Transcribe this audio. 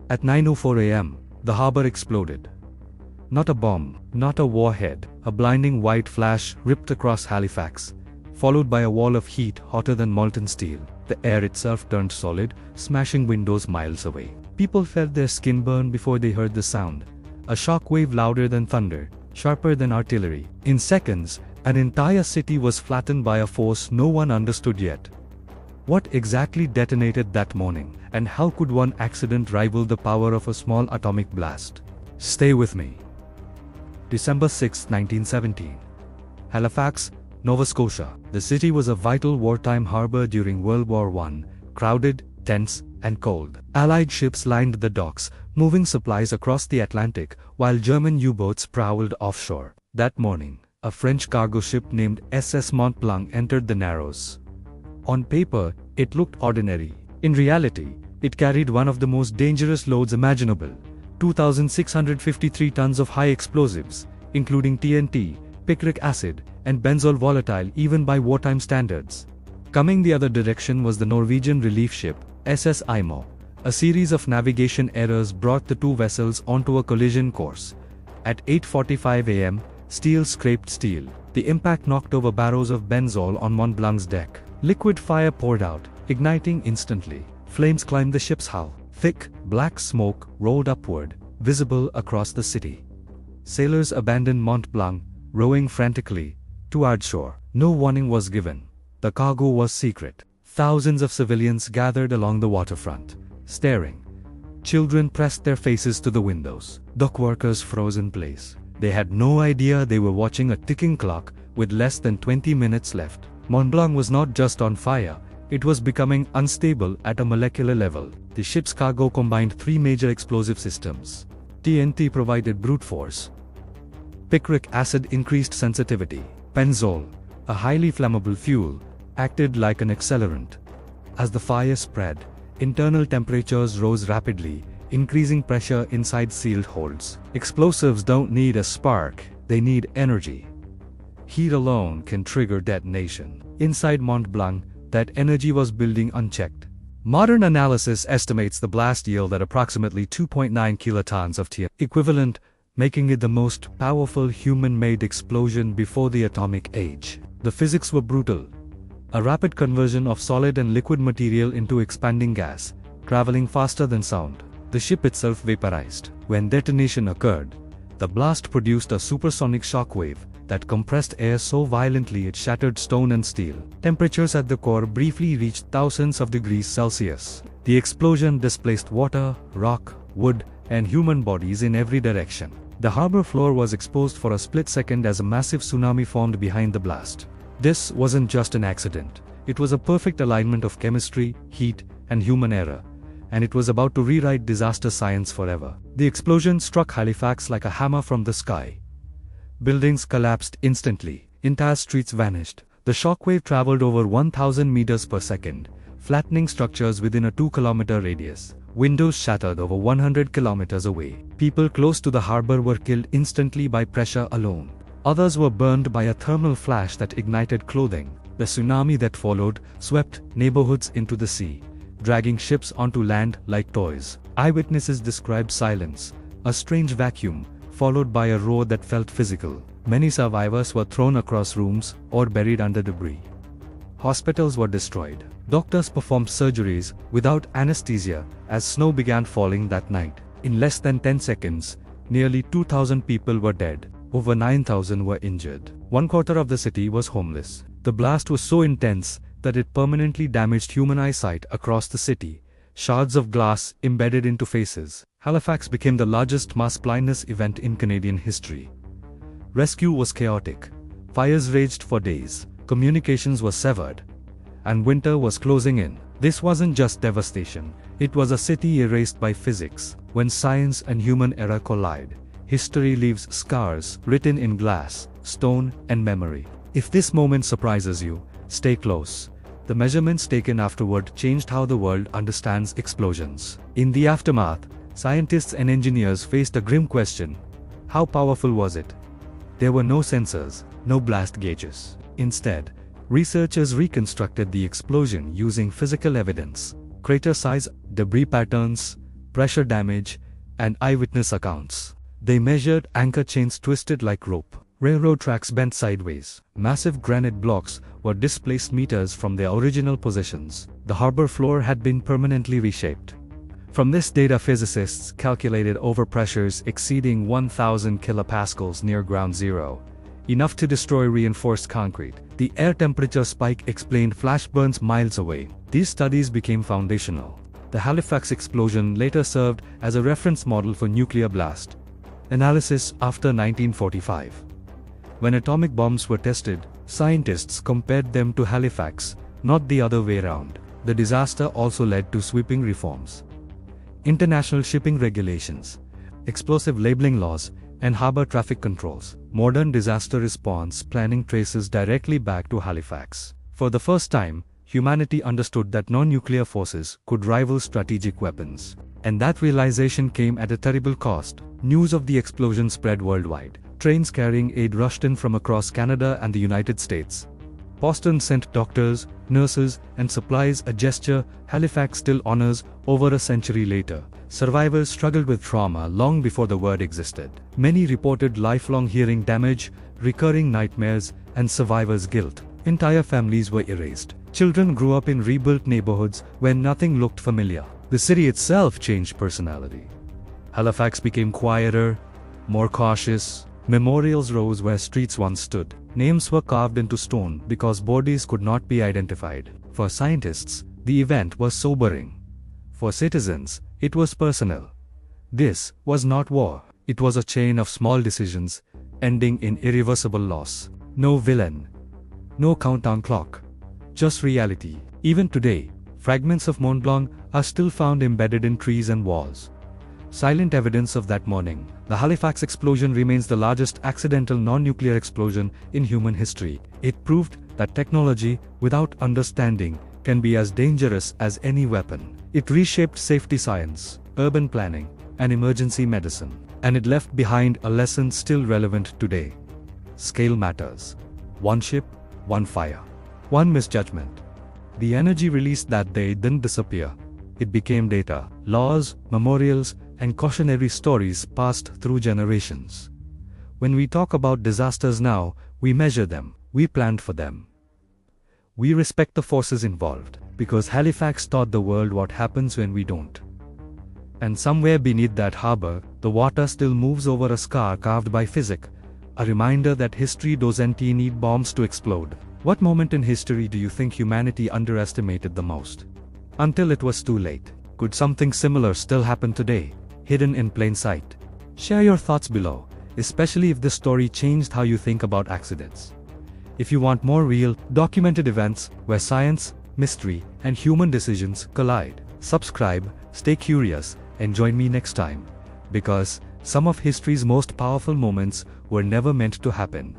At 9:04 a.m., the harbor exploded. Not a bomb, not a warhead, a blinding white flash ripped across Halifax, followed by a wall of heat hotter than molten steel. The air itself turned solid, smashing windows miles away. People felt their skin burn before they heard the sound. A shock wave louder than thunder, sharper than artillery. In seconds, an entire city was flattened by a force no one understood yet. What exactly detonated that morning, and how could one accident rival the power of a small atomic blast? Stay with me. December 6, 1917. Halifax, Nova Scotia. The city was a vital wartime harbor during World War I, crowded, tense, and cold. Allied ships lined the docks, moving supplies across the Atlantic, while German U-boats prowled offshore. That morning, a French cargo ship named SS Mont-Blanc entered the Narrows. On paper, it looked ordinary. In reality, it carried one of the most dangerous loads imaginable: 2,653 tons of high explosives, including TNT, picric acid, and benzol volatile even by wartime standards. Coming the other direction was the Norwegian relief ship, SS Imo. A series of navigation errors brought the two vessels onto a collision course. At 8:45 a.m., steel scraped steel. The impact knocked over barrels of benzol on Mont-Blanc's deck. Liquid fire poured out, igniting instantly. Flames climbed the ship's hull. Thick, black smoke rolled upward, visible across the city. Sailors abandoned Mont-Blanc, rowing frantically toward shore. No warning was given. The cargo was secret. Thousands of civilians gathered along the waterfront, staring. Children pressed their faces to the windows. Dock workers froze in place. They had no idea they were watching a ticking clock with less than 20 minutes left. Mont-Blanc was not just on fire, it was becoming unstable at a molecular level. The ship's cargo combined three major explosive systems. TNT provided brute force. Picric acid increased sensitivity. Benzol, a highly flammable fuel, acted like an accelerant. As the fire spread, internal temperatures rose rapidly, increasing pressure inside sealed holds. Explosives don't need a spark, they need energy. Heat alone can trigger detonation. Inside Mont-Blanc, that energy was building unchecked. Modern analysis estimates the blast yielded approximately 2.9 kilotons of TNT, equivalent, making it the most powerful human-made explosion before the atomic age. The physics were brutal. A rapid conversion of solid and liquid material into expanding gas, traveling faster than sound. The ship itself vaporized. When detonation occurred, the blast produced a supersonic shockwave that compressed air so violently it shattered stone and steel. Temperatures at the core briefly reached thousands of degrees Celsius. The explosion displaced water, rock, wood, and human bodies in every direction. The harbor floor was exposed for a split second as a massive tsunami formed behind the blast. This wasn't just an accident. It was a perfect alignment of chemistry, heat, and human error, and it was about to rewrite disaster science forever. The explosion struck Halifax like a hammer from the sky. Buildings collapsed instantly. Entire streets vanished. The shockwave traveled over 1,000 meters per second, flattening structures within a 2-kilometer radius. Windows shattered over 100 kilometers away. People close to the harbor were killed instantly by pressure alone. Others were burned by a thermal flash that ignited clothing. The tsunami that followed swept neighborhoods into the sea, dragging ships onto land like toys. Eyewitnesses described silence, a strange vacuum, followed by a roar that felt physical. Many survivors were thrown across rooms or buried under debris. Hospitals were destroyed. Doctors performed surgeries without anesthesia as snow began falling that night. In less than 10 seconds, nearly 2,000 people were dead. Over 9,000 were injured. 1/4 of the city was homeless. The blast was so intense that it permanently damaged human eyesight across the city. Shards of glass embedded into faces. Halifax became the largest mass blindness event in Canadian history. Rescue was chaotic. Fires raged for days. Communications were severed. And winter was closing in. This wasn't just devastation. It was a city erased by physics. When science and human error collide, history leaves scars written in glass, stone, and memory. If this moment surprises you, stay close. The measurements taken afterward changed how the world understands explosions. In the aftermath, scientists and engineers faced a grim question: how powerful was it? There were no sensors, no blast gauges. Instead, researchers reconstructed the explosion using physical evidence: crater size, debris patterns, pressure damage, and eyewitness accounts. They measured anchor chains twisted like rope, railroad tracks bent sideways. Massive granite blocks were displaced meters from their original positions. The harbor floor had been permanently reshaped. From this data, physicists calculated overpressures exceeding 1,000 kilopascals near ground zero, enough to destroy reinforced concrete. The air temperature spike explained flash burns miles away. These studies became foundational. The Halifax explosion later served as a reference model for nuclear blast analysis after 1945. When atomic bombs were tested, scientists compared them to Halifax, not the other way around. The disaster also led to sweeping reforms. International shipping regulations, explosive labeling laws, and harbor traffic controls. Modern disaster response planning traces directly back to Halifax. For the first time, humanity understood that non-nuclear forces could rival strategic weapons. And that realization came at a terrible cost. News of the explosion spread worldwide. Trains carrying aid rushed in from across Canada and the United States. Boston sent doctors, nurses, and supplies, a gesture Halifax still honors over a century later. Survivors struggled with trauma long before the word existed. Many reported lifelong hearing damage, recurring nightmares, and survivors' guilt. Entire families were erased. Children grew up in rebuilt neighborhoods where nothing looked familiar. The city itself changed personality. Halifax became quieter, more cautious. Memorials rose where streets once stood. Names were carved into stone because bodies could not be identified. For scientists, the event was sobering. For citizens, it was personal. This was not war. It was a chain of small decisions, ending in irreversible loss. No villain. No countdown clock. Just reality. Even today, fragments of Mont-Blanc are still found embedded in trees and walls. Silent evidence of that morning. The Halifax explosion remains the largest accidental non-nuclear explosion in human history. It proved that technology, without understanding, can be as dangerous as any weapon. It reshaped safety science, urban planning, and emergency medicine. And it left behind a lesson still relevant today. Scale matters. One ship, one fire, one misjudgment. The energy released that day didn't disappear. It became data, laws, memorials, and cautionary stories passed through generations. When we talk about disasters now, we measure them, we planned for them. We respect the forces involved, because Halifax taught the world what happens when we don't. And somewhere beneath that harbor, the water still moves over a scar carved by physics, a reminder that history doesn't need bombs to explode. What moment in history do you think humanity underestimated the most? Until it was too late. Could something similar still happen today, hidden in plain sight? Share your thoughts below, especially if this story changed how you think about accidents. If you want more real, documented events where science, mystery, and human decisions collide, subscribe, stay curious, and join me next time. Because some of history's most powerful moments were never meant to happen.